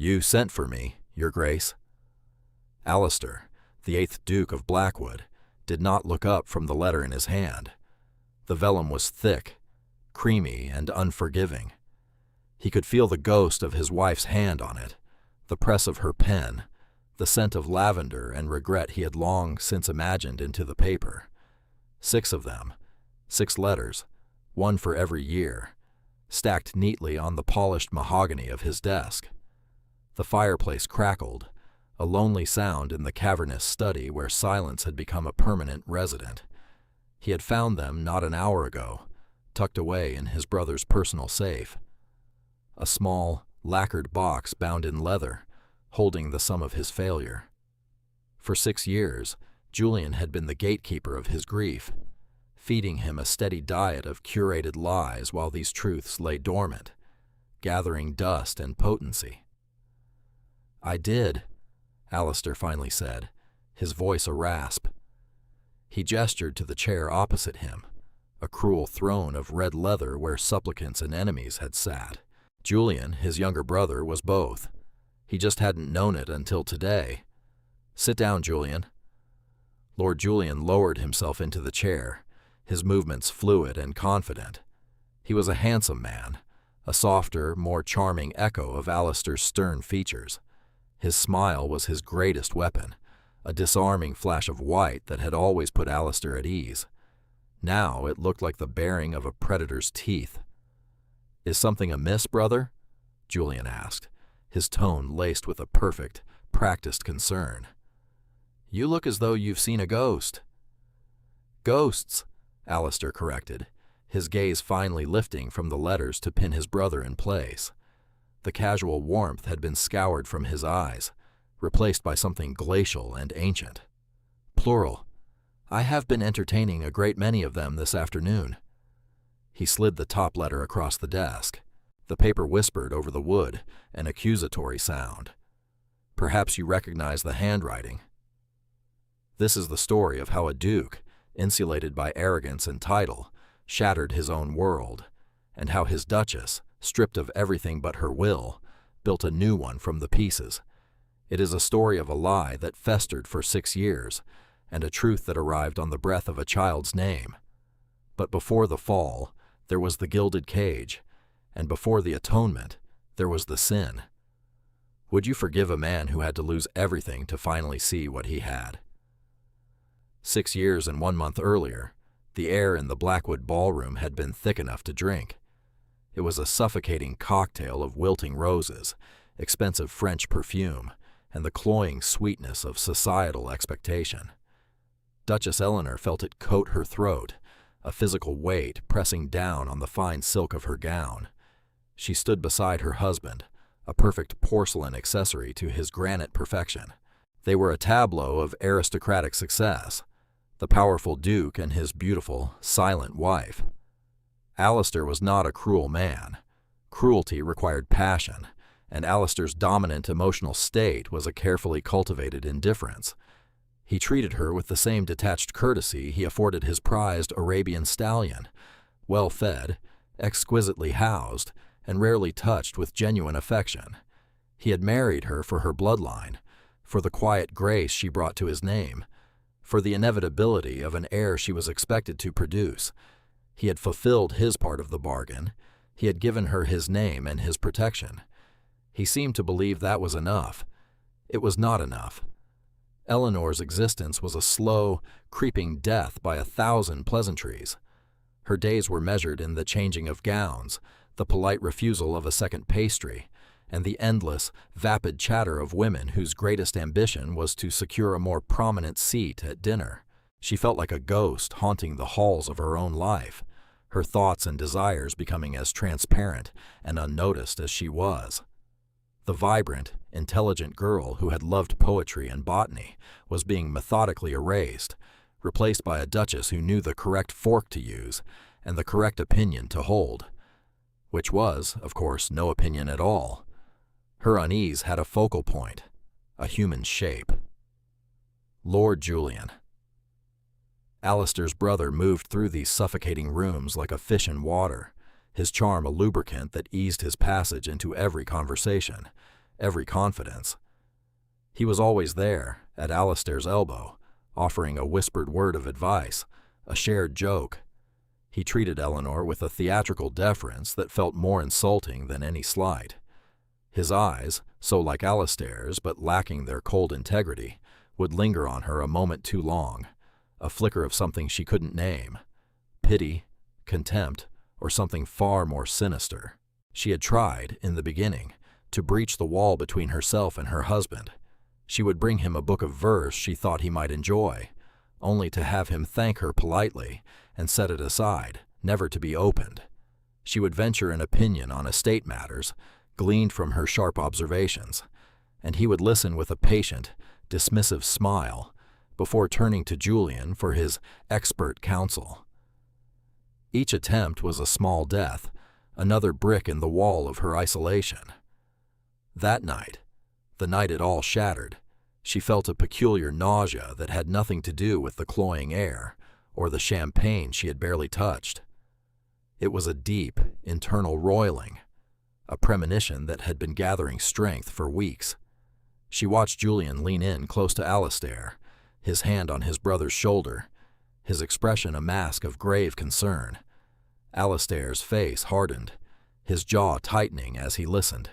"You sent for me, Your Grace." Alistair, the 8th Duke of Blackwood, did not look up from the letter in his hand. The vellum was thick, creamy, and unforgiving. He could feel the ghost of his wife's hand on it, the press of her pen, the scent of lavender and regret he had long since imagined into the paper. 6 of them, 6 letters, one for every year, stacked neatly on the polished mahogany of his desk. The fireplace crackled, a lonely sound in the cavernous study where silence had become a permanent resident. He had found them not an hour ago, tucked away in his brother's personal safe. A small, lacquered box bound in leather, holding the sum of his failure. For 6 years, Julian had been the gatekeeper of his grief, feeding him a steady diet of curated lies while these truths lay dormant, gathering dust and potency. "I did," Alistair finally said, his voice a rasp. He gestured to the chair opposite him, a cruel throne of red leather where supplicants and enemies had sat. Julian, his younger brother, was both. He just hadn't known it until today. "Sit down, Julian." Lord Julian lowered himself into the chair, his movements fluid and confident. He was a handsome man, a softer, more charming echo of Alistair's stern features. His smile was his greatest weapon, a disarming flash of white that had always put Alistair at ease. Now it looked like the baring of a predator's teeth. "Is something amiss, brother?" Julian asked, his tone laced with a perfect, practiced concern. "You look as though you've seen a ghost." "Ghosts," Alistair corrected, his gaze finally lifting from the letters to pin his brother in place. The casual warmth had been scoured from his eyes, replaced by something glacial and ancient. "Plural. I have been entertaining a great many of them this afternoon." He slid the top letter across the desk. The paper whispered over the wood, an accusatory sound. "Perhaps you recognize the handwriting." This is the story of how a duke, insulated by arrogance and title, shattered his own world, and how his duchess, stripped of everything but her will, built a new one from the pieces. It is a story of a lie that festered for 6 years, and a truth that arrived on the breath of a child's name. But before the fall, there was the gilded cage, and before the atonement, there was the sin. Would you forgive a man who had to lose everything to finally see what he had? 6 years and 1 month earlier, the air in the Blackwood ballroom had been thick enough to drink. It was a suffocating cocktail of wilting roses, expensive French perfume, and the cloying sweetness of societal expectation. Duchess Eleanor felt it coat her throat, a physical weight pressing down on the fine silk of her gown. She stood beside her husband, a perfect porcelain accessory to his granite perfection. They were a tableau of aristocratic success, the powerful duke and his beautiful, silent wife. Alistair was not a cruel man. Cruelty required passion, and Alistair's dominant emotional state was a carefully cultivated indifference. He treated her with the same detached courtesy he afforded his prized Arabian stallion, well-fed, exquisitely housed, and rarely touched with genuine affection. He had married her for her bloodline, for the quiet grace she brought to his name, for the inevitability of an heir she was expected to produce. He had fulfilled his part of the bargain. He had given her his name and his protection. He seemed to believe that was enough. It was not enough. Eleanor's existence was a slow, creeping death by 1,000 pleasantries. Her days were measured in the changing of gowns, the polite refusal of a second pastry, and the endless, vapid chatter of women whose greatest ambition was to secure a more prominent seat at dinner. She felt like a ghost haunting the halls of her own life, her thoughts and desires becoming as transparent and unnoticed as she was. The vibrant, intelligent girl who had loved poetry and botany was being methodically erased, replaced by a duchess who knew the correct fork to use and the correct opinion to hold, which was, of course, no opinion at all. Her unease had a focal point, a human shape. Lord Julian. Alistair's brother moved through these suffocating rooms like a fish in water, his charm a lubricant that eased his passage into every conversation, every confidence. He was always there, at Alistair's elbow, offering a whispered word of advice, a shared joke. He treated Eleanor with a theatrical deference that felt more insulting than any slight. His eyes, so like Alistair's but lacking their cold integrity, would linger on her a moment too long, a flicker of something she couldn't name. Pity, contempt, or something far more sinister. She had tried, in the beginning, to breach the wall between herself and her husband. She would bring him a book of verse she thought he might enjoy, only to have him thank her politely and set it aside, never to be opened. She would venture an opinion on estate matters, gleaned from her sharp observations, and he would listen with a patient, dismissive smile before turning to Julian for his expert counsel. Each attempt was a small death, another brick in the wall of her isolation. That night, the night it all shattered, she felt a peculiar nausea that had nothing to do with the cloying air or the champagne she had barely touched. It was a deep, internal roiling, a premonition that had been gathering strength for weeks. She watched Julian lean in close to Alistair, his hand on his brother's shoulder, his expression a mask of grave concern. Alistair's face hardened, his jaw tightening as he listened.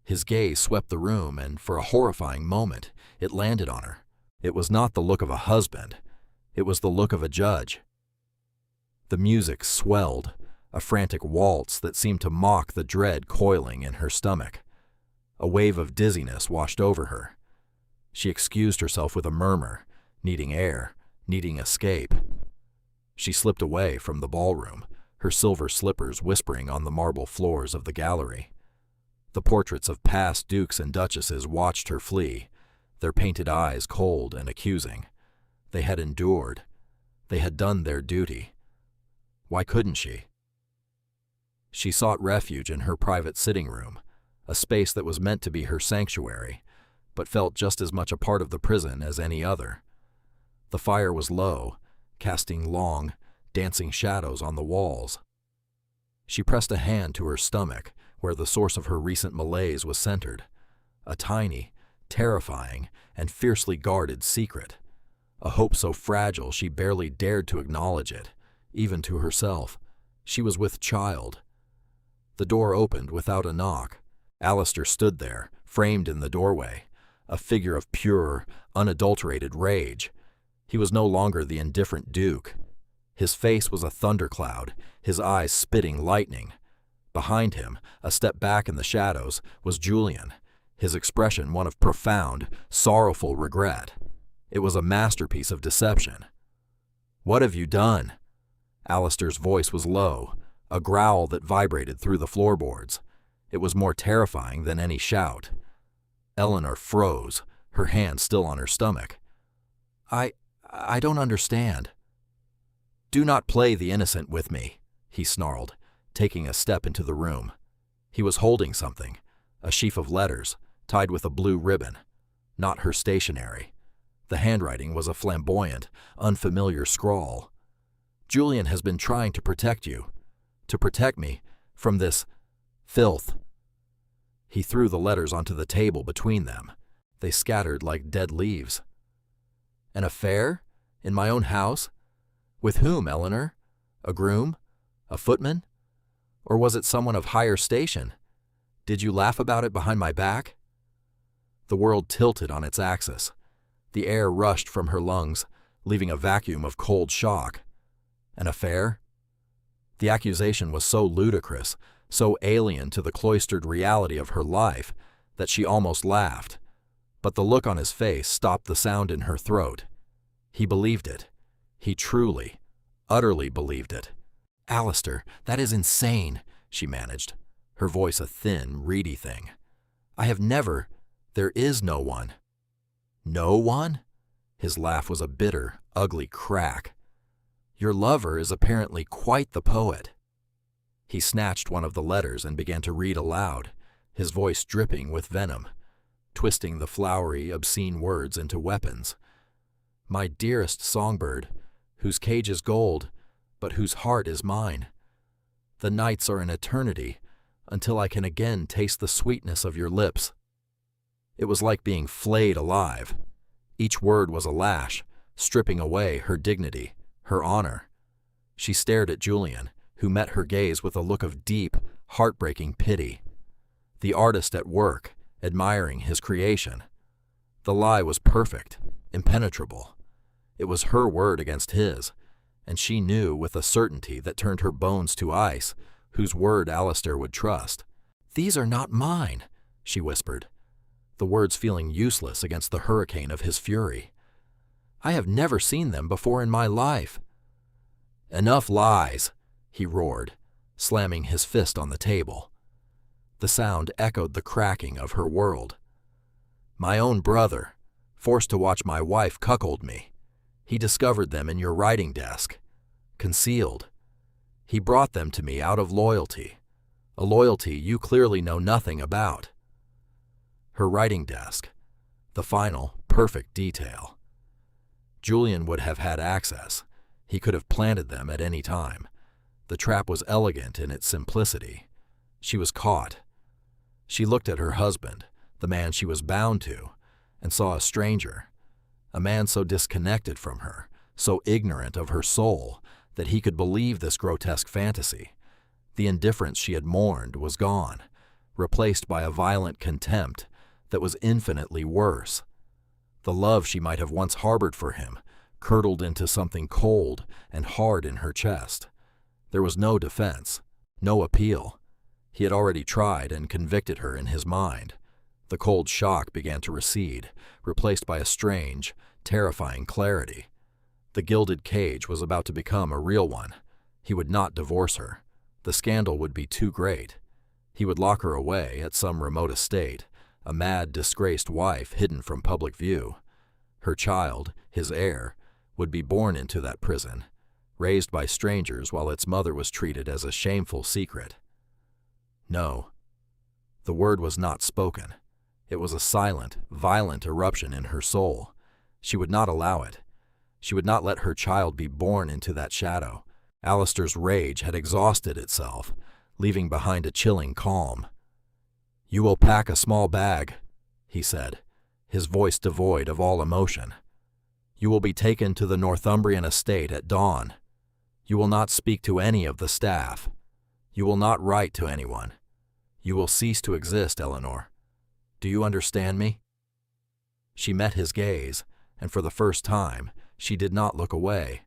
His gaze swept the room, and for a horrifying moment, it landed on her. It was not the look of a husband. It was the look of a judge. The music swelled, a frantic waltz that seemed to mock the dread coiling in her stomach. A wave of dizziness washed over her. She excused herself with a murmur, needing air, needing escape. She slipped away from the ballroom, her silver slippers whispering on the marble floors of the gallery. The portraits of past dukes and duchesses watched her flee, their painted eyes cold and accusing. They had endured. They had done their duty. Why couldn't she? She sought refuge in her private sitting room, a space that was meant to be her sanctuary, but felt just as much a part of the prison as any other. The fire was low, casting long, dancing shadows on the walls. She pressed a hand to her stomach, where the source of her recent malaise was centered, a tiny, terrifying, and fiercely guarded secret, a hope so fragile she barely dared to acknowledge it, even to herself. She was with child. The door opened without a knock. Alistair stood there, framed in the doorway, a figure of pure, unadulterated rage. He was no longer the indifferent duke. His face was a thundercloud, his eyes spitting lightning. Behind him, a step back in the shadows, was Julian, his expression one of profound, sorrowful regret. It was a masterpiece of deception. "What have you done?" Alistair's voice was low, a growl that vibrated through the floorboards. It was more terrifying than any shout. Eleanor froze, her hand still on her stomach. I don't understand." "Do not play the innocent with me," he snarled, taking a step into the room. He was holding something, a sheaf of letters, tied with a blue ribbon. Not her stationery. The handwriting was a flamboyant, unfamiliar scrawl. "Julian has been trying to protect you, to protect me, from this filth." He threw the letters onto the table between them. They scattered like dead leaves. "An affair? In my own house? With whom, Eleanor? A groom? A footman? Or was it someone of higher station? Did you laugh about it behind my back?" The world tilted on its axis. The air rushed from her lungs, leaving a vacuum of cold shock. An affair? The accusation was so ludicrous, so alien to the cloistered reality of her life, that she almost laughed. But the look on his face stopped the sound in her throat. He believed it. He truly, utterly believed it. "Alistair, that is insane," she managed, her voice a thin, reedy thing. "I have never. There is no one." "No one?" His laugh was a bitter, ugly crack. "Your lover is apparently quite the poet." He snatched one of the letters and began to read aloud, his voice dripping with venom, twisting the flowery, obscene words into weapons. "My dearest songbird, whose cage is gold, but whose heart is mine. The nights are an eternity, until I can again taste the sweetness of your lips." It was like being flayed alive. Each word was a lash, stripping away her dignity, her honor. She stared at Julian, who met her gaze with a look of deep, heartbreaking pity. The artist at work, admiring his creation. The lie was perfect, impenetrable. It was her word against his, and she knew with a certainty that turned her bones to ice, whose word Alistair would trust. "These are not mine," she whispered, the words feeling useless against the hurricane of his fury. "I have never seen them before in my life." "Enough lies," he roared, slamming his fist on the table. The sound echoed the cracking of her world. "My own brother, forced to watch my wife cuckold me. He discovered them in your writing desk, concealed. He brought them to me out of loyalty, a loyalty you clearly know nothing about." Her writing desk, the final, perfect detail. Julian would have had access. He could have planted them at any time. The trap was elegant in its simplicity. She was caught. She looked at her husband, the man she was bound to, and saw a stranger, a man so disconnected from her, so ignorant of her soul, that he could believe this grotesque fantasy. The indifference she had mourned was gone, replaced by a violent contempt that was infinitely worse. The love she might have once harbored for him curdled into something cold and hard in her chest. There was no defense, no appeal. He had already tried and convicted her in his mind. The cold shock began to recede, replaced by a strange, terrifying clarity. The gilded cage was about to become a real one. He would not divorce her. The scandal would be too great. He would lock her away at some remote estate, a mad, disgraced wife hidden from public view. Her child, his heir, would be born into that prison, raised by strangers while its mother was treated as a shameful secret. No. The word was not spoken. It was a silent, violent eruption in her soul. She would not allow it. She would not let her child be born into that shadow. Alistair's rage had exhausted itself, leaving behind a chilling calm. "You will pack a small bag," he said, his voice devoid of all emotion. "You will be taken to the Northumbrian estate at dawn. You will not speak to any of the staff. You will not write to anyone. You will cease to exist, Eleanor. Do you understand me?" She met his gaze, and for the first time, she did not look away.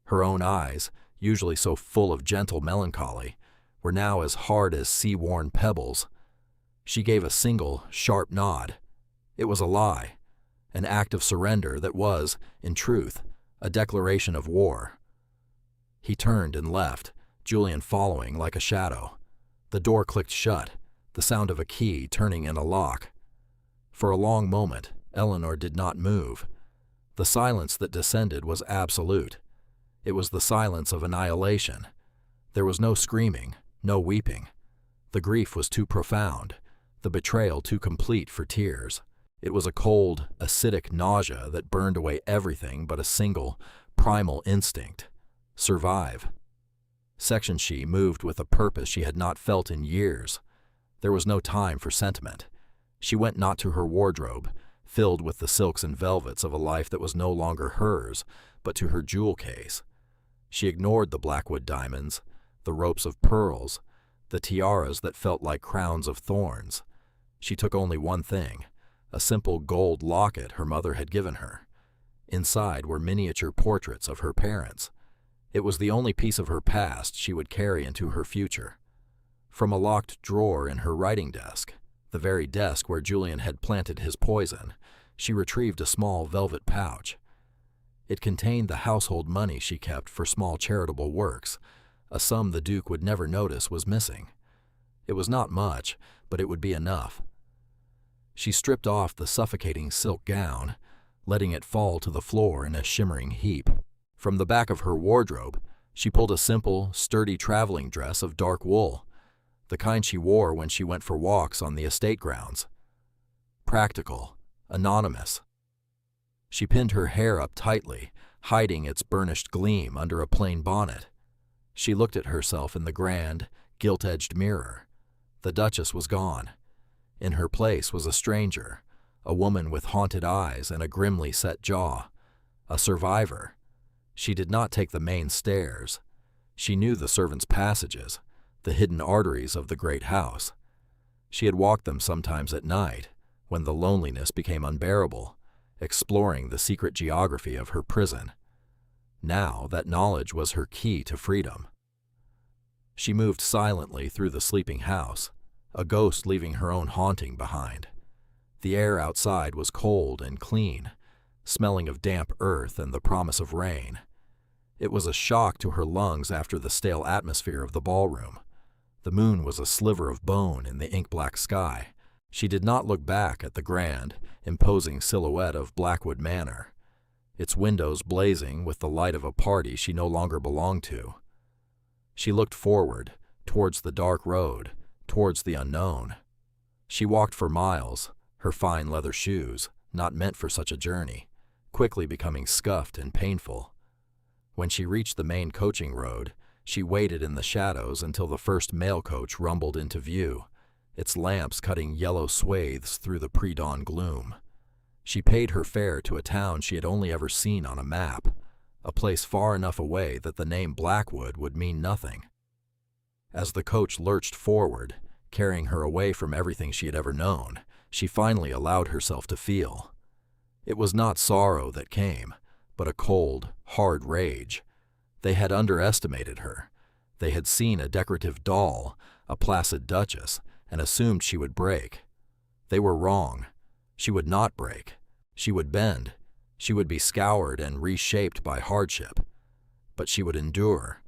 Her own eyes, usually so full of gentle melancholy, were now as hard as sea-worn pebbles. She gave a single, sharp nod. It was a lie, an act of surrender that was, in truth, a declaration of war. He turned and left, Julian following like a shadow. The door clicked shut, the sound of a key turning in a lock. For a long moment, Eleanor did not move. The silence that descended was absolute. It was the silence of annihilation. There was no screaming, no weeping. The grief was too profound, the betrayal too complete for tears. It was a cold, acidic nausea that burned away everything but a single, primal instinct: survive. Section She moved with a purpose she had not felt in years. There was no time for sentiment. She went not to her wardrobe, filled with the silks and velvets of a life that was no longer hers, but to her jewel case. She ignored the blackwood diamonds, the ropes of pearls, the tiaras that felt like crowns of thorns. She took only one thing, a simple gold locket her mother had given her. Inside were miniature portraits of her parents. It was the only piece of her past she would carry into her future. From a locked drawer in her writing desk, the very desk where Julian had planted his poison, she retrieved a small velvet pouch. It contained the household money she kept for small charitable works, a sum the Duke would never notice was missing. It was not much, but it would be enough. She stripped off the suffocating silk gown, letting it fall to the floor in a shimmering heap. From the back of her wardrobe, she pulled a simple, sturdy traveling dress of dark wool, the kind she wore when she went for walks on the estate grounds. Practical, anonymous. She pinned her hair up tightly, hiding its burnished gleam under a plain bonnet. She looked at herself in the grand, gilt-edged mirror. The Duchess was gone. In her place was a stranger, a woman with haunted eyes and a grimly set jaw, a survivor. She did not take the main stairs. She knew the servants' passages, the hidden arteries of the great house. She had walked them sometimes at night, when the loneliness became unbearable, exploring the secret geography of her prison. Now that knowledge was her key to freedom. She moved silently through the sleeping house, a ghost leaving her own haunting behind. The air outside was cold and clean, smelling of damp earth and the promise of rain. It was a shock to her lungs after the stale atmosphere of the ballroom. The moon was a sliver of bone in the ink-black sky. She did not look back at the grand, imposing silhouette of Blackwood Manor, its windows blazing with the light of a party she no longer belonged to. She looked forward, towards the dark road, towards the unknown. She walked for miles, her fine leather shoes, not meant for such a journey, quickly becoming scuffed and painful. When she reached the main coaching road, she waited in the shadows until the first mail coach rumbled into view, its lamps cutting yellow swathes through the pre-dawn gloom. She paid her fare to a town she had only ever seen on a map, a place far enough away that the name Blackwood would mean nothing. As the coach lurched forward, carrying her away from everything she had ever known, she finally allowed herself to feel. It was not sorrow that came, but a cold, hard rage. They had underestimated her. They had seen a decorative doll, a placid duchess, and assumed she would break. They were wrong. She would not break. She would bend. She would be scoured and reshaped by hardship. But she would endure.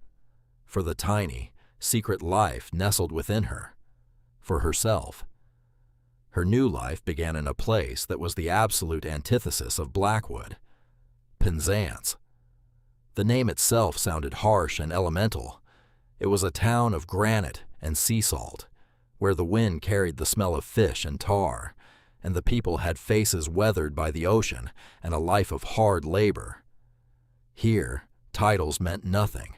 For the tiny, secret life nestled within her. For herself. Her new life began in a place that was the absolute antithesis of Blackwood. Penzance. The name itself sounded harsh and elemental. It was a town of granite and sea salt, where the wind carried the smell of fish and tar, and the people had faces weathered by the ocean and a life of hard labor. Here, titles meant nothing.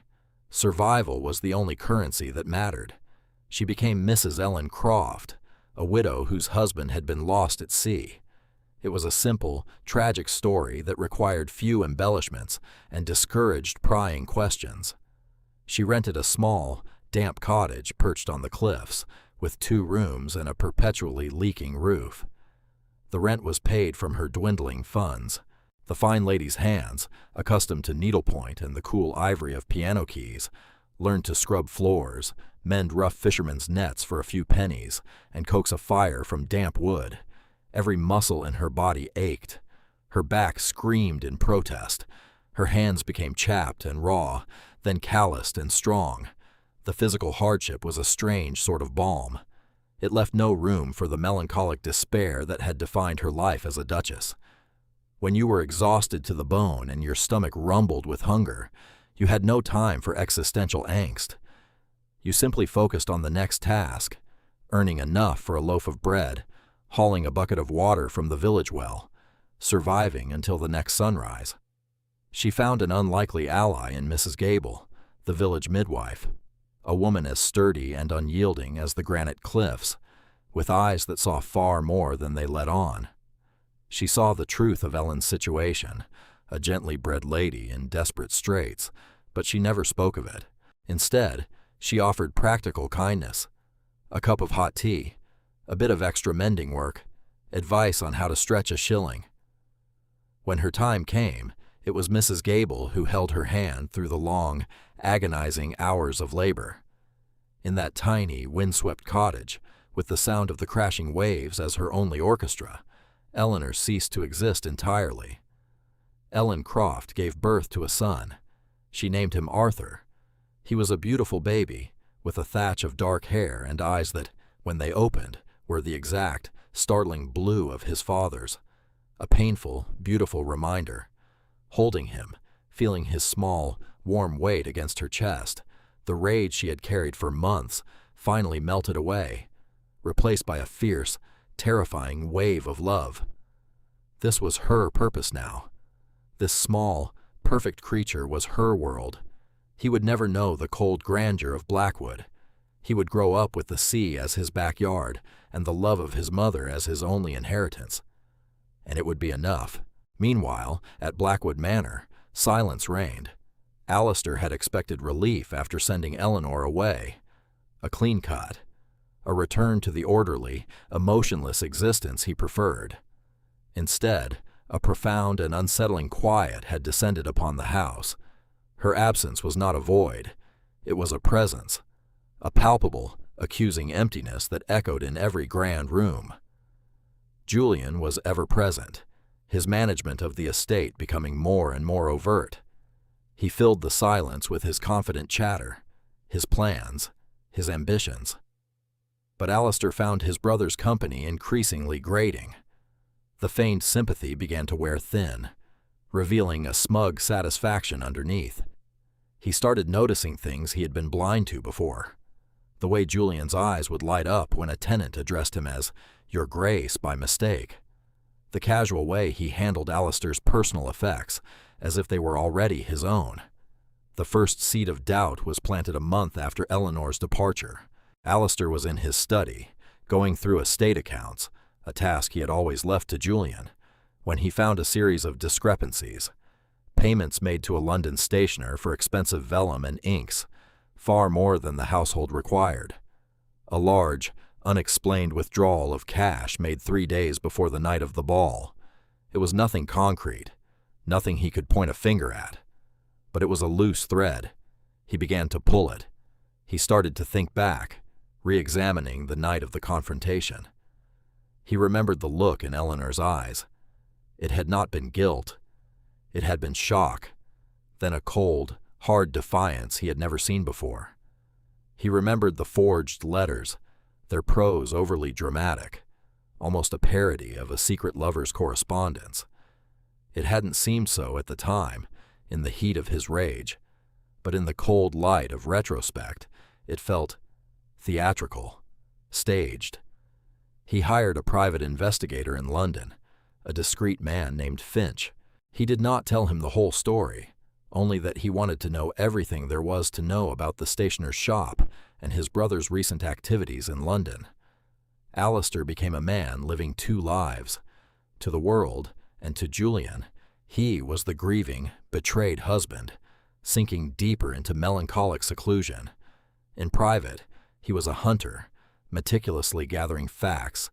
Survival was the only currency that mattered. She became Mrs. Ellen Croft, a widow whose husband had been lost at sea. It was a simple, tragic story that required few embellishments and discouraged prying questions. She rented a small, damp cottage perched on the cliffs, with 2 rooms and a perpetually leaking roof. The rent was paid from her dwindling funds. The fine lady's hands, accustomed to needlepoint and the cool ivory of piano keys, learned to scrub floors, mend rough fishermen's nets for a few pennies, and coax a fire from damp wood. Every muscle in her body ached. Her back screamed in protest. Her hands became chapped and raw, then calloused and strong. The physical hardship was a strange sort of balm. It left no room for the melancholic despair that had defined her life as a duchess. When you were exhausted to the bone and your stomach rumbled with hunger, you had no time for existential angst. You simply focused on the next task, earning enough for a loaf of bread, hauling a bucket of water from the village well, surviving until the next sunrise. She found an unlikely ally in Mrs. Gable, the village midwife, a woman as sturdy and unyielding as the granite cliffs, with eyes that saw far more than they let on. She saw the truth of Ellen's situation, a gently bred lady in desperate straits, but she never spoke of it. Instead, she offered practical kindness, a cup of hot tea, a bit of extra mending work, advice on how to stretch a shilling. When her time came, it was Mrs. Gable who held her hand through the long, agonizing hours of labor. In that tiny, windswept cottage, with the sound of the crashing waves as her only orchestra, Eleanor ceased to exist entirely. Ellen Croft gave birth to a son. She named him Arthur. He was a beautiful baby, with a thatch of dark hair and eyes that, when they opened, were the exact, startling blue of his father's. A painful, beautiful reminder. Holding him, feeling his small, warm weight against her chest, the rage she had carried for months finally melted away, replaced by a fierce, terrifying wave of love. This was her purpose now. This small, perfect creature was her world. He would never know the cold grandeur of Blackwood. He would grow up with the sea as his backyard and the love of his mother as his only inheritance. and it would be enough. Meanwhile, at Blackwood Manor, silence reigned. Alistair had expected relief after sending Eleanor away. A clean cut. A return to the orderly, emotionless existence he preferred. Instead, a profound and unsettling quiet had descended upon the house. Her absence was not a void. It was a presence, a palpable, accusing emptiness that echoed in every grand room. Julian was ever present, his management of the estate becoming more and more overt. He filled the silence with his confident chatter, his plans, his ambitions. But Alistair found his brother's company increasingly grating. The feigned sympathy began to wear thin, revealing a smug satisfaction underneath. He started noticing things he had been blind to before. The way Julian's eyes would light up when a tenant addressed him as "Your Grace" by mistake. The casual way he handled Alistair's personal effects, as if they were already his own. The first seed of doubt was planted a month after Eleanor's departure. Alistair was in his study, going through estate accounts, a task he had always left to Julian, when he found a series of discrepancies. Payments made to a London stationer for expensive vellum and inks, far more than the household required. A large, unexplained withdrawal of cash made 3 days before the night of the ball. It was nothing concrete, nothing he could point a finger at. But it was a loose thread. He began to pull it. He started to think back, re-examining the night of the confrontation. He remembered the look in Eleanor's eyes. It had not been guilt. It had been shock, then a cold, hard defiance he had never seen before. He remembered the forged letters, their prose overly dramatic, almost a parody of a secret lover's correspondence. It hadn't seemed so at the time, in the heat of his rage, but in the cold light of retrospect, it felt theatrical, staged. He hired a private investigator in London, a discreet man named Finch. He did not tell him the whole story, only that he wanted to know everything there was to know about the stationer's shop and his brother's recent activities in London. Alistair became a man living 2 lives. To the world, and to Julian, he was the grieving, betrayed husband, sinking deeper into melancholic seclusion. In private, he was a hunter, meticulously gathering facts,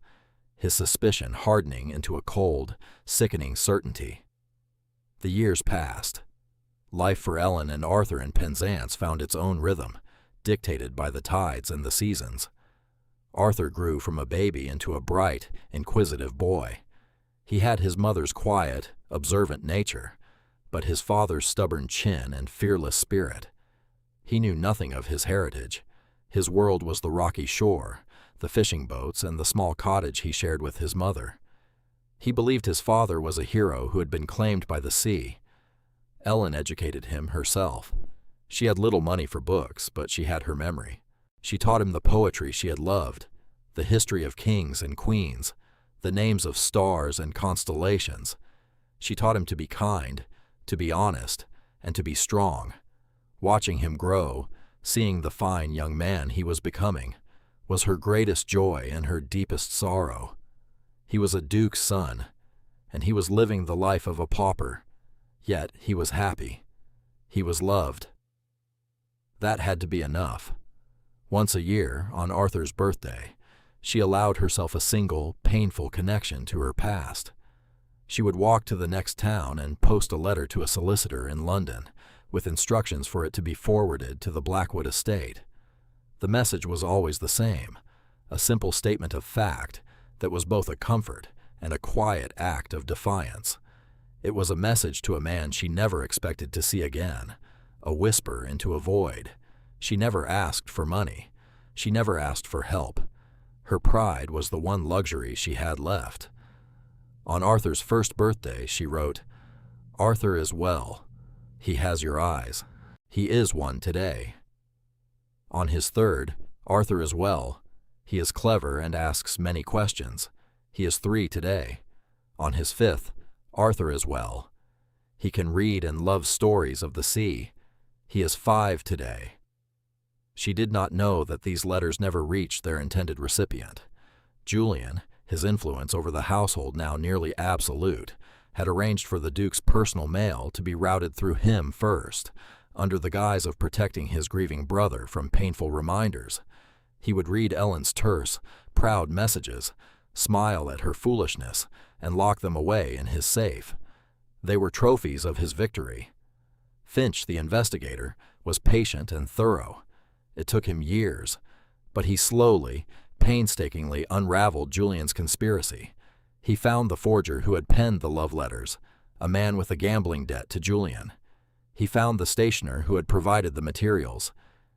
his suspicion hardening into a cold, sickening certainty. The years passed. Life for Ellen and Arthur in Penzance found its own rhythm, dictated by the tides and the seasons. Arthur grew from a baby into a bright, inquisitive boy. He had his mother's quiet, observant nature, but his father's stubborn chin and fearless spirit. He knew nothing of his heritage. His world was the rocky shore, the fishing boats, and the small cottage he shared with his mother. He believed his father was a hero who had been claimed by the sea. Ellen educated him herself. She had little money for books, but she had her memory. She taught him the poetry she had loved, the history of kings and queens, the names of stars and constellations. She taught him to be kind, to be honest, and to be strong. Watching him grow, seeing the fine young man he was becoming, was her greatest joy and her deepest sorrow. He was a duke's son, and he was living the life of a pauper, yet he was happy. He was loved. That had to be enough. Once a year, on Arthur's birthday, she allowed herself a single, painful connection to her past. She would walk to the next town and post a letter to a solicitor in London, with instructions for it to be forwarded to the Blackwood estate. The message was always the same, a simple statement of fact that was both a comfort and a quiet act of defiance. It was a message to a man she never expected to see again, a whisper into a void. She never asked for money. She never asked for help. Her pride was the one luxury she had left. On Arthur's first birthday, she wrote, "Arthur is well. He has your eyes. He is one today." On his third, "Arthur is well. He is clever and asks many questions. He is 3 today." On his 5th, "Arthur is well. He can read and loves stories of the sea. He is 5 today." She did not know that these letters never reached their intended recipient. Julian, his influence over the household now nearly absolute, had arranged for the Duke's personal mail to be routed through him first, under the guise of protecting his grieving brother from painful reminders. He would read Ellen's terse, proud messages, smile at her foolishness, and lock them away in his safe. They were trophies of his victory. Finch, the investigator, was patient and thorough. It took him years, but he slowly, painstakingly unraveled Julian's conspiracy. He found the forger who had penned the love letters, a man with a gambling debt to Julian. He found the stationer who had provided the materials.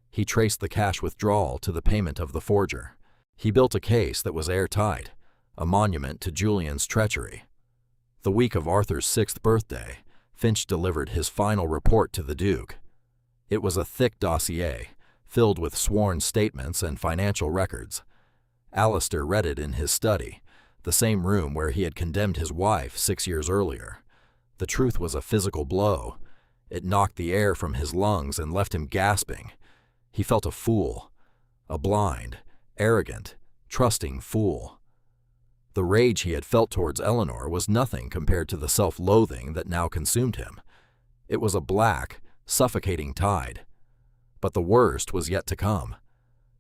He traced the cash withdrawal to the payment of the forger. He built a case that was airtight, a monument to Julian's treachery. The week of Arthur's 6th birthday, Finch delivered his final report to the Duke. It was a thick dossier, filled with sworn statements and financial records. Alistair read it in his study, the same room where he had condemned his wife 6 years earlier. The truth was a physical blow. It knocked the air from his lungs and left him gasping. He felt a fool, a blind, arrogant, trusting fool. The rage he had felt towards Eleanor was nothing compared to the self-loathing that now consumed him. It was a black, suffocating tide. But the worst was yet to come.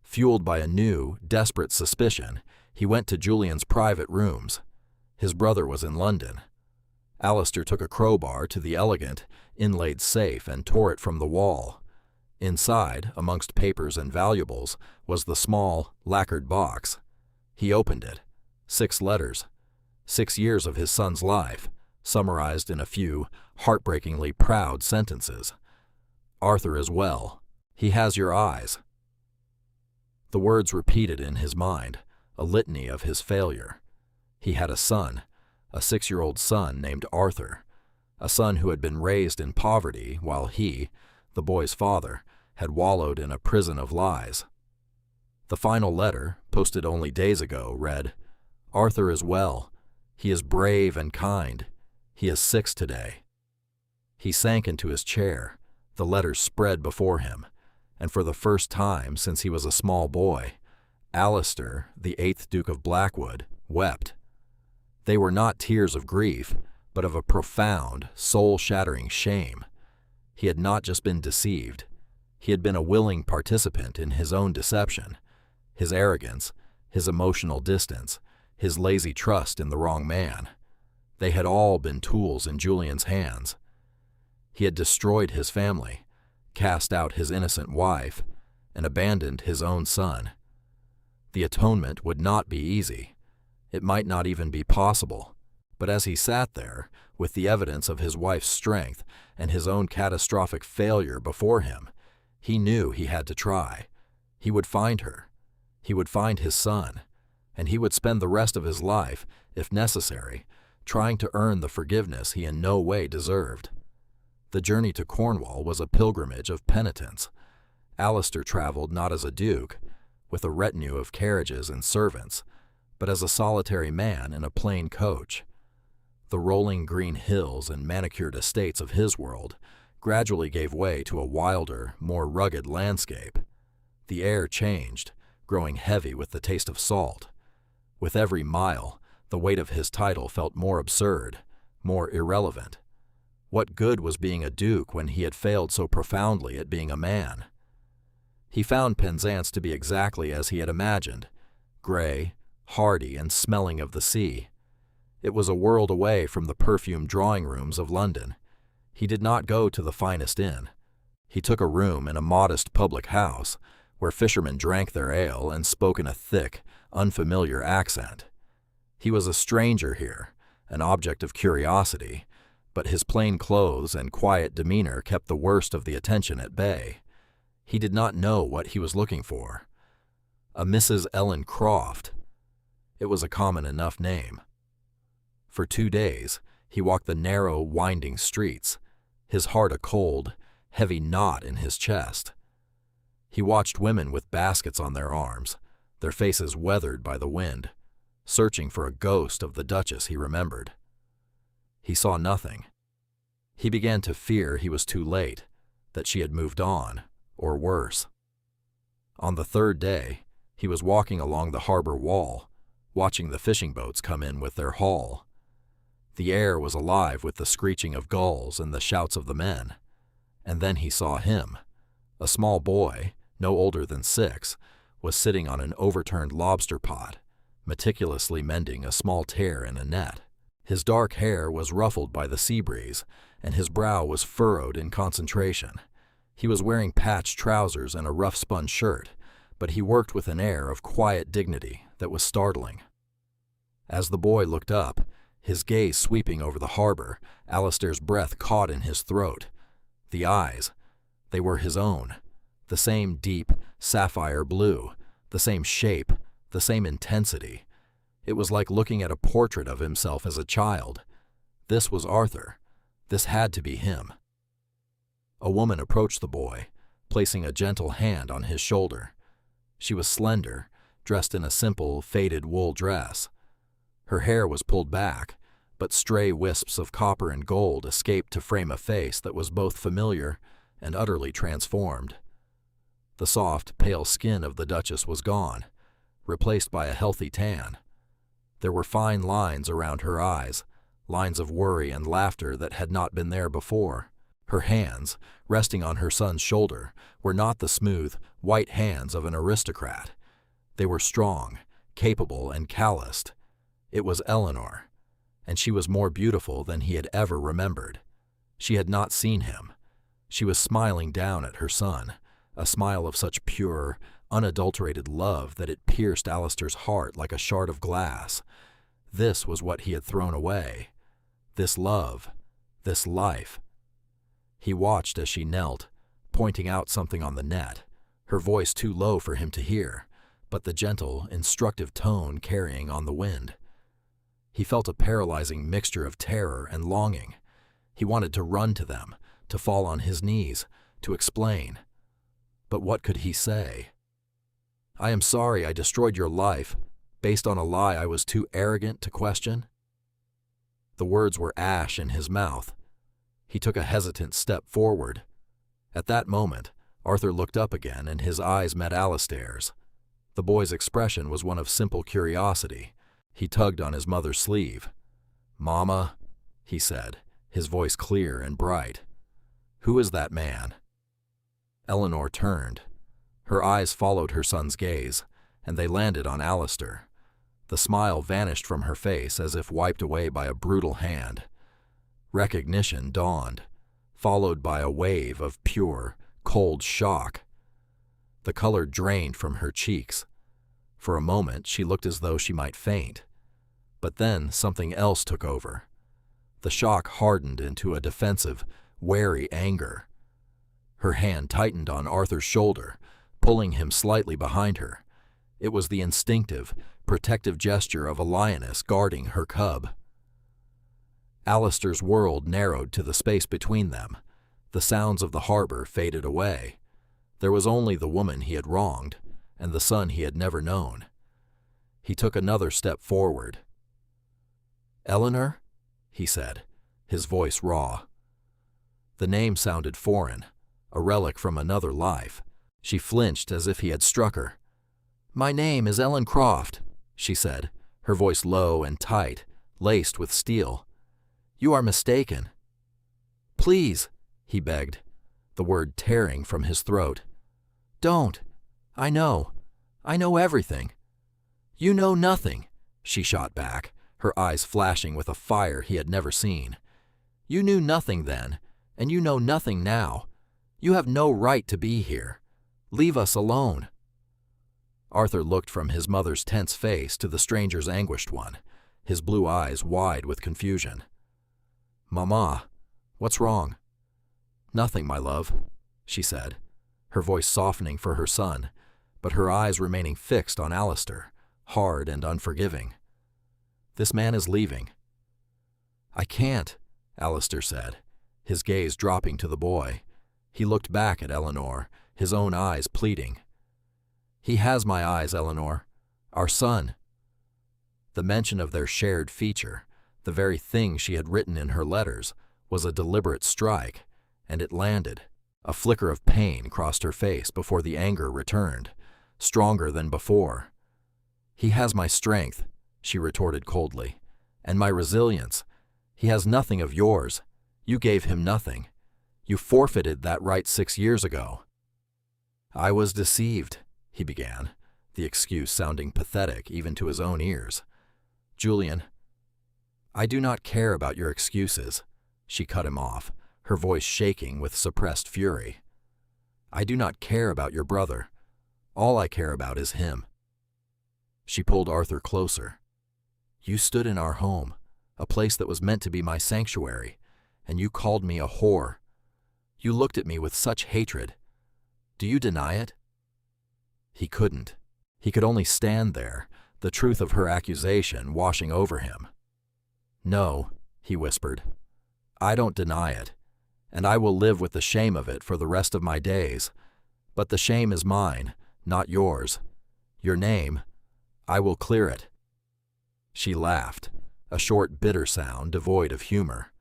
Fueled by a new, desperate suspicion, he went to Julian's private rooms. His brother was in London. Alistair took a crowbar to the elegant, inlaid safe and tore it from the wall. Inside, amongst papers and valuables, was the small, lacquered box. He opened it. 6 letters. 6 years of his son's life, summarized in a few heartbreakingly proud sentences. Arthur is well. He has your eyes. The words repeated in his mind, a litany of his failure. He had a son, a 6-year-old son named Arthur, a son who had been raised in poverty while he, the boy's father, had wallowed in a prison of lies. The final letter, posted only days ago, read, "Arthur is well. He is brave and kind. He is 6 today." He sank into his chair, the letters spread before him, and for the first time since he was a small boy, Alistair, the 8th Duke of Blackwood, wept. They were not tears of grief, but of a profound, soul-shattering shame. He had not just been deceived. He had been a willing participant in his own deception, his arrogance, his emotional distance, his lazy trust in the wrong man. They had all been tools in Julian's hands. He had destroyed his family, cast out his innocent wife, and abandoned his own son. The atonement would not be easy. It might not even be possible. But as he sat there, with the evidence of his wife's strength and his own catastrophic failure before him, he knew he had to try. He would find her. He would find his son. And he would spend the rest of his life, if necessary, trying to earn the forgiveness he in no way deserved. The journey to Cornwall was a pilgrimage of penitence. Alistair traveled not as a duke, with a retinue of carriages and servants, but as a solitary man in a plain coach. The rolling green hills and manicured estates of his world gradually gave way to a wilder, more rugged landscape. The air changed, growing heavy with the taste of salt. With every mile, the weight of his title felt more absurd, more irrelevant. What good was being a duke when he had failed so profoundly at being a man? He found Penzance to be exactly as he had imagined, gray, hardy, and smelling of the sea. It was a world away from the perfumed drawing rooms of London. He did not go to the finest inn. He took a room in a modest public house, where fishermen drank their ale and spoke in a thick, unfamiliar accent. He was a stranger here, an object of curiosity, but his plain clothes and quiet demeanor kept the worst of the attention at bay. He did not know what he was looking for. A Mrs. Ellen Croft. It was a common enough name. For 2 days, he walked the narrow, winding streets, his heart a cold, heavy knot in his chest. He watched women with baskets on their arms, their faces weathered by the wind, searching for a ghost of the Duchess he remembered. He saw nothing. He began to fear he was too late, that she had moved on, or worse. On the 3rd day, he was walking along the harbor wall, watching the fishing boats come in with their haul. The air was alive with the screeching of gulls and the shouts of the men. And then he saw him. A small boy, no older than 6, was sitting on an overturned lobster pot, meticulously mending a small tear in a net. His dark hair was ruffled by the sea breeze, and his brow was furrowed in concentration. He was wearing patched trousers and a rough-spun shirt, but he worked with an air of quiet dignity that was startling. As the boy looked up, his gaze sweeping over the harbor, Alistair's breath caught in his throat. The eyes, they were his own. The same deep, sapphire blue, the same shape, the same intensity. It was like looking at a portrait of himself as a child. This was Arthur. This had to be him. A woman approached the boy, placing a gentle hand on his shoulder. She was slender, dressed in a simple, faded wool dress. Her hair was pulled back, but stray wisps of copper and gold escaped to frame a face that was both familiar and utterly transformed. The soft, pale skin of the Duchess was gone, replaced by a healthy tan. There were fine lines around her eyes, lines of worry and laughter that had not been there before. Her hands, resting on her son's shoulder, were not the smooth, white hands of an aristocrat. They were strong, capable, and calloused. It was Eleanor, and she was more beautiful than he had ever remembered. She had not seen him. She was smiling down at her son, a smile of such pure, unadulterated love that it pierced Alistair's heart like a shard of glass. This was what he had thrown away. This love, this life. He watched as she knelt, pointing out something on the net, her voice too low for him to hear, but the gentle, instructive tone carrying on the wind. He felt a paralyzing mixture of terror and longing. He wanted to run to them, to fall on his knees, to explain. But what could he say? "I am sorry I destroyed your life, based on a lie I was too arrogant to question." The words were ash in his mouth. He took a hesitant step forward. At that moment, Arthur looked up again and his eyes met Alistair's. The boy's expression was one of simple curiosity. He tugged on his mother's sleeve. "Mama," he said, his voice clear and bright. "Who is that man?" Eleanor turned. Her eyes followed her son's gaze, and they landed on Alistair. The smile vanished from her face as if wiped away by a brutal hand. Recognition dawned, followed by a wave of pure, cold shock. The color drained from her cheeks. For a moment, she looked as though she might faint. But then something else took over. The shock hardened into a defensive, wary anger. Her hand tightened on Arthur's shoulder, pulling him slightly behind her. It was the instinctive, protective gesture of a lioness guarding her cub. Alistair's world narrowed to the space between them. The sounds of the harbor faded away. There was only the woman he had wronged, and the son he had never known. He took another step forward. "Eleanor?" he said, his voice raw. The name sounded foreign, a relic from another life. She flinched as if he had struck her. "My name is Ellen Croft," she said, her voice low and tight, laced with steel. "You are mistaken." "Please," he begged, the word tearing from his throat. "Don't. I know everything." "You know nothing," she shot back, her eyes flashing with a fire he had never seen. "You knew nothing then, and you know nothing now. You have no right to be here. Leave us alone." Arthur looked from his mother's tense face to the stranger's anguished one, his blue eyes wide with confusion. "Mama, what's wrong?" "Nothing, my love," she said, her voice softening for her son, but her eyes remaining fixed on Alistair, hard and unforgiving. "This man is leaving." "I can't," Alistair said, his gaze dropping to the boy. He looked back at Eleanor, his own eyes pleading. "He has my eyes, Eleanor. Our son." The mention of their shared future, the very thing she had written in her letters, was a deliberate strike, and it landed. A flicker of pain crossed her face before the anger returned, stronger than before. "He has my strength," she retorted coldly. "And my resilience. He has nothing of yours. You gave him nothing. You forfeited that right 6 years ago." "I was deceived," he began, the excuse sounding pathetic even to his own ears. "Julian, I do not care about your excuses," she cut him off, her voice shaking with suppressed fury. "I do not care about your brother. All I care about is him." She pulled Arthur closer. "You stood in our home, a place that was meant to be my sanctuary, and you called me a whore. You looked at me with such hatred. Do you deny it?" He couldn't. He could only stand there, the truth of her accusation washing over him. "No," he whispered. "I don't deny it, and I will live with the shame of it for the rest of my days. But the shame is mine, not yours. Your name, I will clear it." She laughed, a short, bitter sound devoid of humor.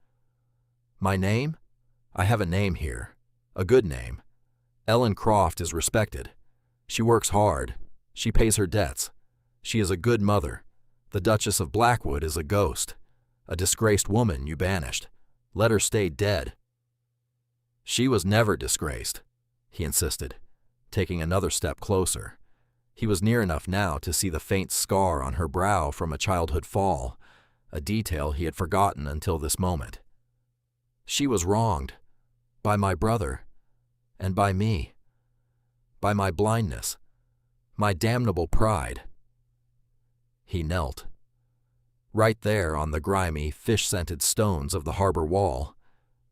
"My name? I have a name here. A good name. Ellen Croft is respected. She works hard. She pays her debts. She is a good mother. The Duchess of Blackwood is a ghost. A disgraced woman you banished. Let her stay dead." "She was never disgraced," he insisted, taking another step closer. He was near enough now to see the faint scar on her brow from a childhood fall, a detail he had forgotten until this moment. "She was wronged. By my brother. And by me. By my blindness. My damnable pride." He knelt. Right there on the grimy, fish-scented stones of the harbor wall,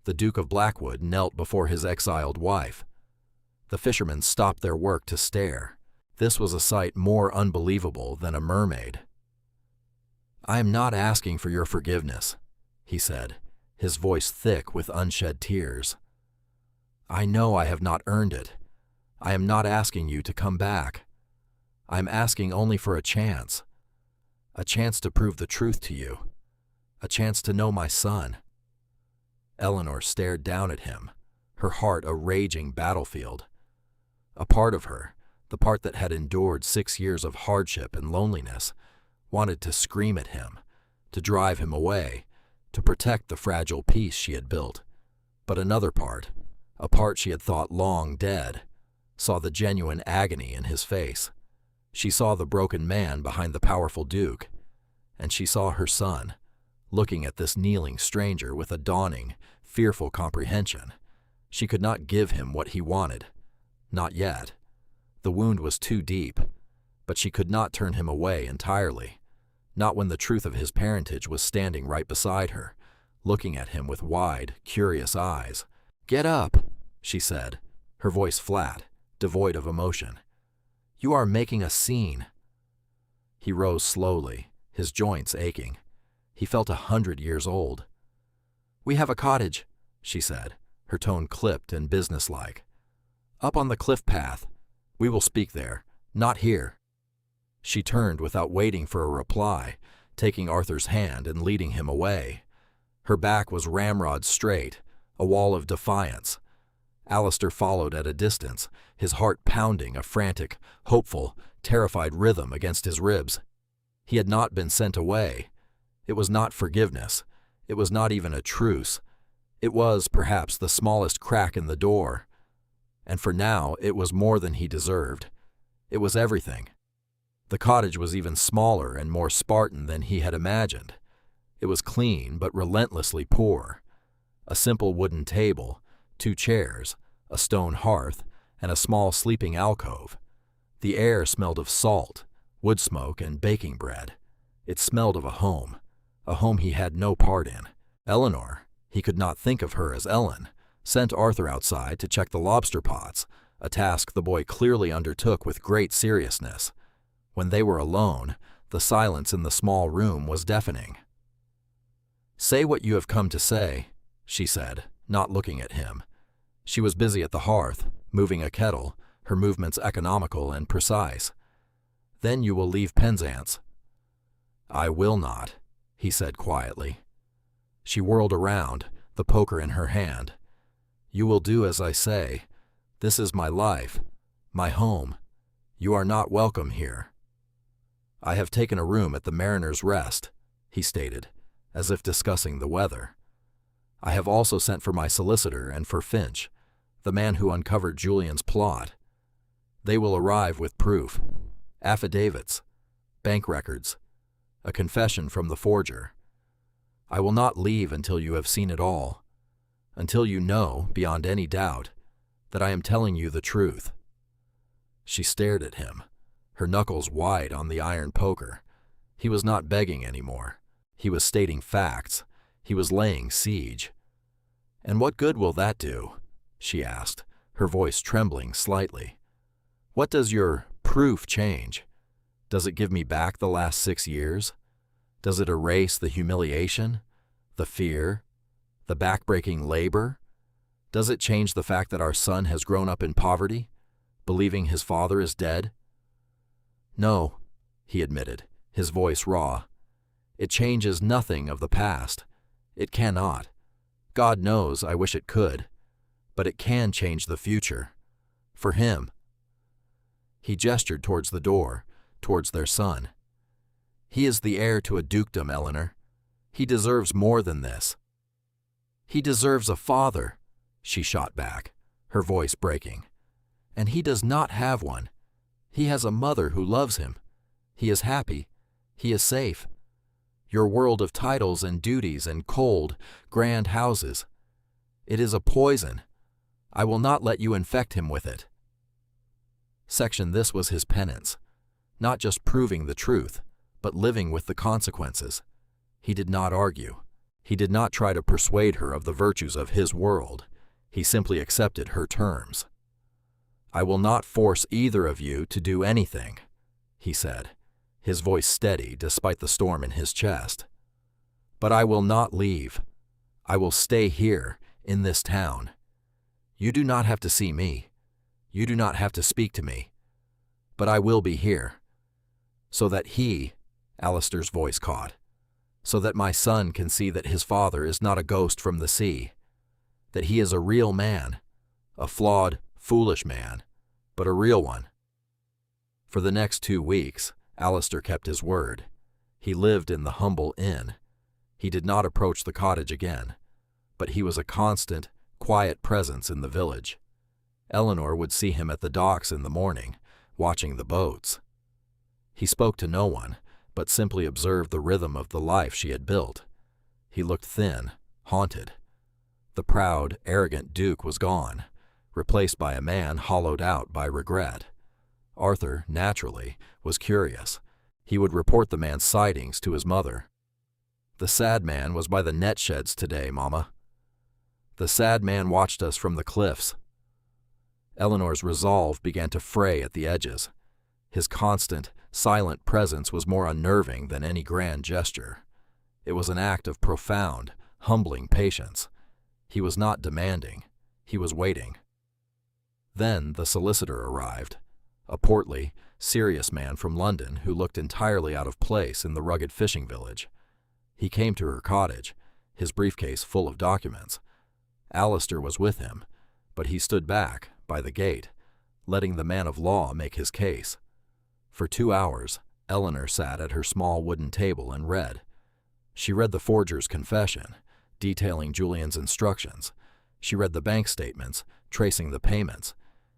the Duke of Blackwood knelt before his exiled wife. The fishermen stopped their work to stare. This was a sight more unbelievable than a mermaid. "I am not asking for your forgiveness," he said, his voice thick with unshed tears. "I know I have not earned it. I am not asking you to come back. I am asking only for a chance to prove the truth to you, a chance to know my son." Eleanor stared down at him, her heart a raging battlefield. A part of her, the part that had endured 6 years of hardship and loneliness, wanted to scream at him, to drive him away, to protect the fragile peace she had built. But another part, a part she had thought long dead, saw the genuine agony in his face. She saw the broken man behind the powerful Duke, and she saw her son, looking at this kneeling stranger with a dawning, fearful comprehension. She could not give him what he wanted. Not yet. The wound was too deep, but she could not turn him away entirely, not when the truth of his parentage was standing right beside her, looking at him with wide, curious eyes. "Get up," she said, her voice flat, devoid of emotion. "You are making a scene." He rose slowly, his joints aching. He felt 100 years old. "We have a cottage," she said, her tone clipped and businesslike. "Up on the cliff path. We will speak there, not here." She turned without waiting for a reply, taking Arthur's hand and leading him away. Her back was ramrod straight, a wall of defiance. Alistair followed at a distance, his heart pounding a frantic, hopeful, terrified rhythm against his ribs. He had not been sent away. It was not forgiveness. It was not even a truce. It was, perhaps, the smallest crack in the door. And for now, it was more than he deserved. It was everything. The cottage was even smaller and more Spartan than he had imagined. It was clean but relentlessly poor. A simple wooden table, 2 chairs, a stone hearth, and a small sleeping alcove. The air smelled of salt, wood smoke, and baking bread. It smelled of a home he had no part in. Eleanor, he could not think of her as Ellen, sent Arthur outside to check the lobster pots, a task the boy clearly undertook with great seriousness. When they were alone, the silence in the small room was deafening. "Say what you have come to say," she said, not looking at him. She was busy at the hearth, moving a kettle, her movements economical and precise. "Then you will leave Penzance." "I will not," he said quietly. She whirled around, the poker in her hand. "You will do as I say. This is my life, my home. You are not welcome here." "I have taken a room at the Mariner's Rest," he stated, as if discussing the weather. "I have also sent for my solicitor and for Finch, the man who uncovered Julian's plot. They will arrive with proof, affidavits, bank records, a confession from the forger. I will not leave until you have seen it all, until you know, beyond any doubt, that I am telling you the truth." She stared at him, her knuckles wide on the iron poker. He was not begging anymore. He was stating facts. He was laying siege. "And what good will that do?" she asked, her voice trembling slightly. "What does your proof change? Does it give me back the last 6 years? Does it erase the humiliation, the fear, the backbreaking labor? Does it change the fact that our son has grown up in poverty, believing his father is dead?" "No," he admitted, his voice raw. "It changes nothing of the past. It cannot. God knows I wish it could. But it can change the future. For him." He gestured towards the door, towards their son. "He is the heir to a dukedom, Eleanor. He deserves more than this." "He deserves a father," she shot back, her voice breaking. "And he does not have one. He has a mother who loves him. He is happy. He is safe. Your world of titles and duties and cold, grand houses. It is a poison. I will not let you infect him with it." This was his penance. Not just proving the truth, but living with the consequences. He did not argue. He did not try to persuade her of the virtues of his world. He simply accepted her terms. "I will not force either of you to do anything," he said, his voice steady despite the storm in his chest. "But I will not leave. I will stay here, in this town. You do not have to see me. You do not have to speak to me. But I will be here. So that he," Alistair's voice caught, "so that my son can see that his father is not a ghost from the sea, that he is a real man, a flawed, foolish man, but a real one." For the next 2 weeks, Alistair kept his word. He lived in the humble inn. He did not approach the cottage again, but he was a constant, quiet presence in the village. Eleanor would see him at the docks in the morning, watching the boats. He spoke to no one, but simply observed the rhythm of the life she had built. He looked thin, haunted. The proud, arrogant Duke was gone, replaced by a man hollowed out by regret. Arthur, naturally, was curious. He would report the man's sightings to his mother. "The sad man was by the net sheds today, Mama. The sad man watched us from the cliffs." Eleanor's resolve began to fray at the edges. His constant, silent presence was more unnerving than any grand gesture. It was an act of profound, humbling patience. He was not demanding. He was waiting. Then the solicitor arrived, a portly, serious man from London who looked entirely out of place in the rugged fishing village. He came to her cottage, his briefcase full of documents. Alistair was with him, but he stood back, by the gate, letting the man of law make his case. For 2 hours, Eleanor sat at her small wooden table and read. She read the forger's confession, detailing Julian's instructions. She read the bank statements, tracing the payments.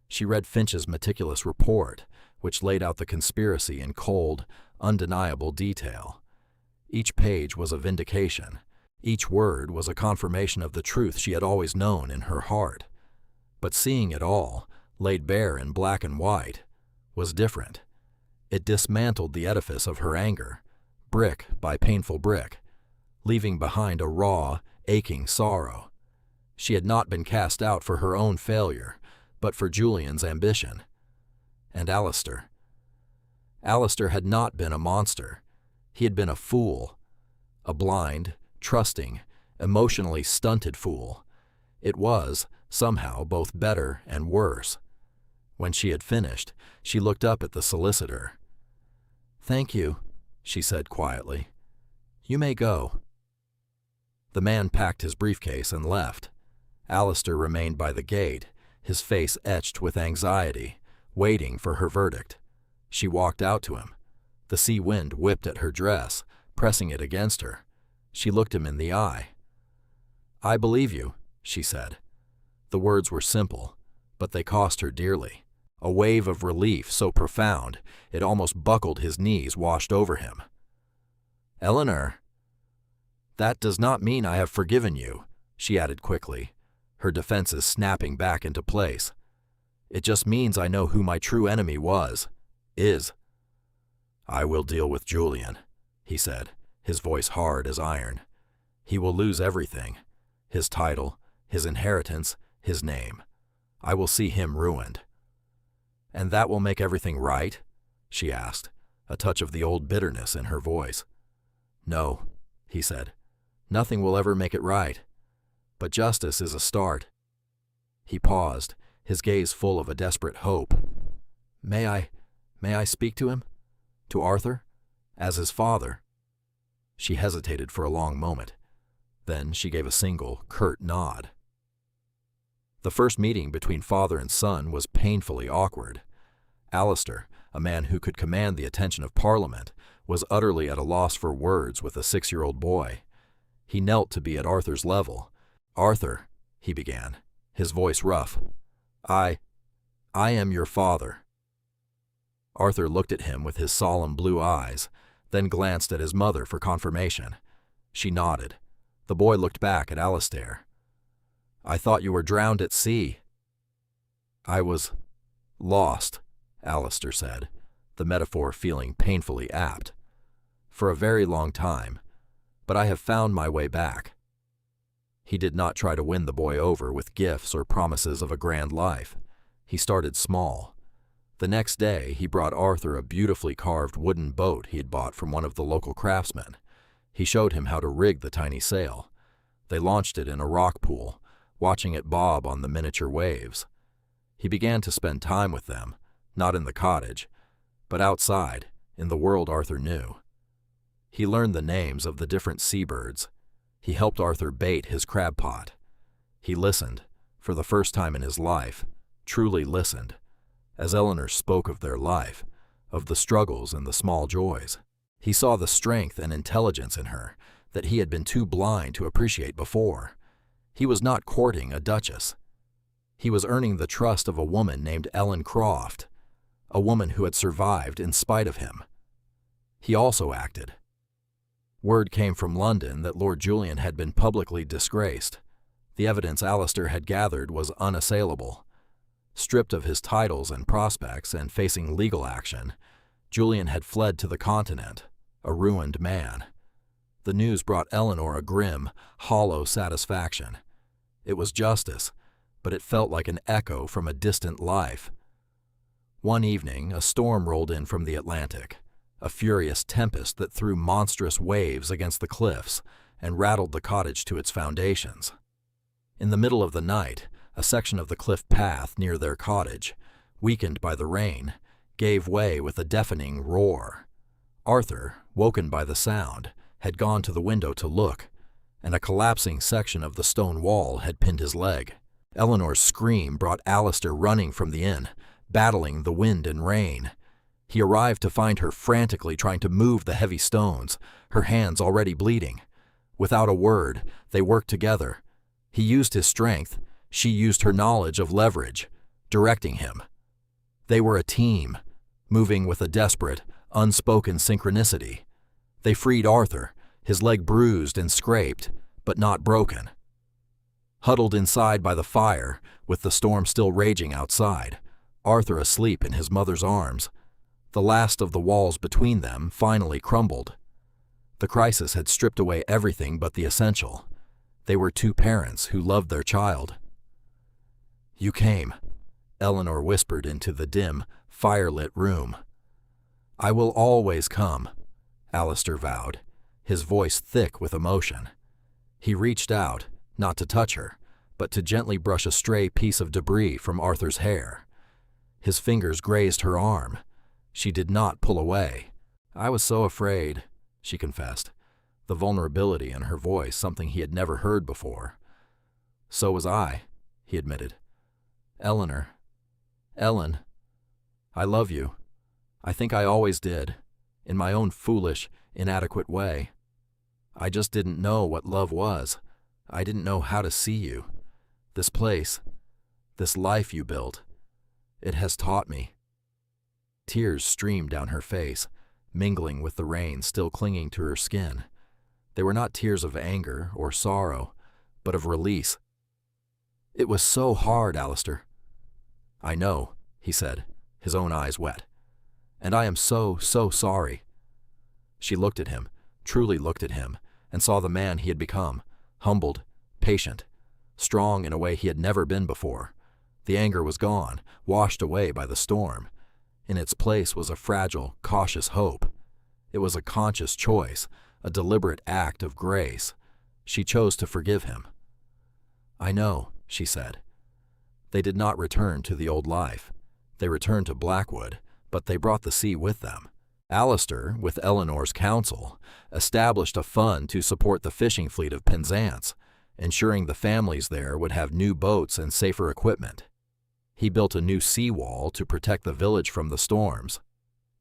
She read Finch's meticulous report, which laid out the conspiracy in cold, undeniable detail. Each page was a vindication. Each word was a confirmation of the truth she had always known in her heart. But seeing it all, laid bare in black and white, was different. It dismantled the edifice of her anger, brick by painful brick, leaving behind a raw, aching sorrow. She had not been cast out for her own failure, but for Julian's ambition. And Alistair. Alistair had not been a monster. He had been a fool. A blind, trusting, emotionally stunted fool. It was, somehow, both better and worse. When she had finished, she looked up at the solicitor. "Thank you," she said quietly. "You may go." The man packed his briefcase and left. Alistair remained by the gate, his face etched with anxiety, waiting for her verdict. She walked out to him. The sea wind whipped at her dress, pressing it against her. She looked him in the eye. "I believe you," she said. The words were simple, but they cost her dearly. A wave of relief so profound it almost buckled his knees washed over him. "Eleanor." "That does not mean I have forgiven you," she added quickly, her defenses snapping back into place. "It just means I know who my true enemy is. "I will deal with Julian," he said, his voice hard as iron. "He will lose everything, his title, his inheritance, his name. I will see him ruined." "And that will make everything right?" she asked, a touch of the old bitterness in her voice. "No," he said. "Nothing will ever make it right. But justice is a start." He paused, his gaze full of a desperate hope. May I speak to him? To Arthur? As his father?" She hesitated for a long moment. Then she gave a single, curt nod. The first meeting between father and son was painfully awkward. Alistair, a man who could command the attention of Parliament, was utterly at a loss for words with a 6-year-old boy. He knelt to be at Arthur's level. "Arthur," he began, his voice rough, I am your father." Arthur looked at him with his solemn blue eyes, then glanced at his mother for confirmation. She nodded. The boy looked back at Alistair. "I thought you were drowned at sea." "I was lost," Alistair said, the metaphor feeling painfully apt. "For a very long time, but I have found my way back." He did not try to win the boy over with gifts or promises of a grand life. He started small. The next day, he brought Arthur a beautifully carved wooden boat he had bought from one of the local craftsmen. He showed him how to rig the tiny sail. They launched it in a rock pool, watching it bob on the miniature waves. He began to spend time with them, not in the cottage, but outside, in the world Arthur knew. He learned the names of the different seabirds. He helped Arthur bait his crab pot. He listened, for the first time in his life, truly listened, as Eleanor spoke of their life, of the struggles and the small joys. He saw the strength and intelligence in her that he had been too blind to appreciate before. He was not courting a duchess. He was earning the trust of a woman named Ellen Croft, a woman who had survived in spite of him. He also acted. Word came from London that Lord Julian had been publicly disgraced. The evidence Alistair had gathered was unassailable. Stripped of his titles and prospects and facing legal action, Julian had fled to the continent, a ruined man. The news brought Eleanor a grim, hollow satisfaction. It was justice, but it felt like an echo from a distant life. One evening, a storm rolled in from the Atlantic, a furious tempest that threw monstrous waves against the cliffs and rattled the cottage to its foundations. In the middle of the night, a section of the cliff path near their cottage, weakened by the rain, gave way with a deafening roar. Arthur, woken by the sound, had gone to the window to look, and a collapsing section of the stone wall had pinned his leg. Eleanor's scream brought Alistair running from the inn, battling the wind and rain. He arrived to find her frantically trying to move the heavy stones, her hands already bleeding. Without a word, they worked together. He used his strength, she used her knowledge of leverage, directing him. They were a team, moving with a desperate, unspoken synchronicity. They freed Arthur, his leg bruised and scraped, but not broken. Huddled inside by the fire, with the storm still raging outside, Arthur asleep in his mother's arms, the last of the walls between them finally crumbled. The crisis had stripped away everything but the essential. They were two parents who loved their child. "You came," Eleanor whispered into the dim, firelit room. "I will always come," Alistair vowed, his voice thick with emotion. He reached out, not to touch her, but to gently brush a stray piece of debris from Arthur's hair. His fingers grazed her arm. She did not pull away. "I was so afraid," she confessed, the vulnerability in her voice something he had never heard before. "So was I," he admitted. Ellen, I love you. I think I always did, in my own foolish, inadequate way. I just didn't know what love was. I didn't know how to see you. This place, this life you built, it has taught me." Tears streamed down her face, mingling with the rain still clinging to her skin. They were not tears of anger or sorrow, but of release. "It was so hard, Alistair." "I know," he said, his own eyes wet. "And I am so sorry." She looked at him, truly looked at him, and saw the man he had become, humbled, patient, strong in a way he had never been before. The anger was gone, washed away by the storm. In its place was a fragile, cautious hope. It was a conscious choice, a deliberate act of grace. She chose to forgive him. "I know," she said. They did not return to the old life. They returned to Blackwood, but they brought the sea with them. Alistair, with Eleanor's counsel, established a fund to support the fishing fleet of Penzance, ensuring the families there would have new boats and safer equipment. He built a new seawall to protect the village from the storms.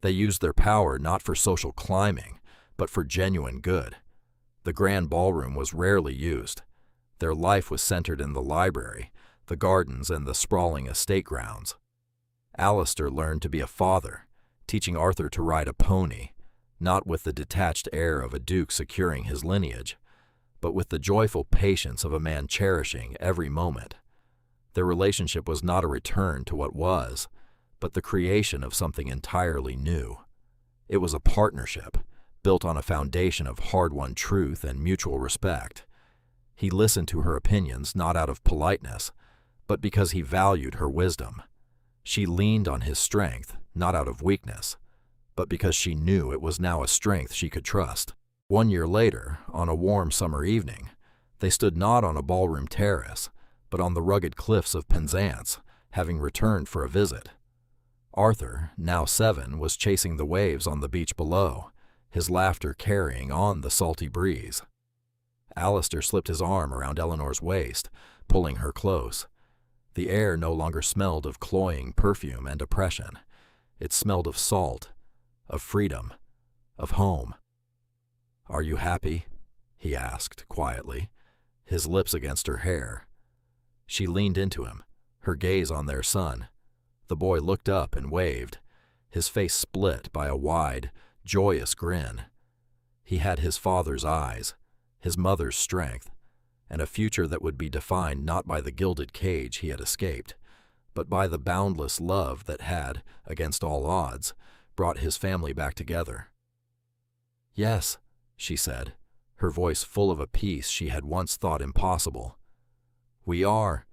They used their power not for social climbing, but for genuine good. The grand ballroom was rarely used. Their life was centered in the library, the gardens, and the sprawling estate grounds. Alistair learned to be a father, teaching Arthur to ride a pony, not with the detached air of a duke securing his lineage, but with the joyful patience of a man cherishing every moment. Their relationship was not a return to what was, but the creation of something entirely new. It was a partnership, built on a foundation of hard-won truth and mutual respect. He listened to her opinions not out of politeness, but because he valued her wisdom. She leaned on his strength, not out of weakness, but because she knew it was now a strength she could trust. 1 year later, on a warm summer evening, they stood not on a ballroom terrace, but on the rugged cliffs of Penzance, having returned for a visit. Arthur, now 7, was chasing the waves on the beach below, his laughter carrying on the salty breeze. Alistair slipped his arm around Eleanor's waist, pulling her close. The air no longer smelled of cloying perfume and oppression. It smelled of salt, of freedom, of home. "Are you happy?" he asked quietly, his lips against her hair. She leaned into him, her gaze on their son. The boy looked up and waved, his face split by a wide, joyous grin. He had his father's eyes, his mother's strength, and a future that would be defined not by the gilded cage he had escaped, but by the boundless love that had, against all odds, brought his family back together. "Yes," she said, her voice full of a peace she had once thought impossible. "We are,"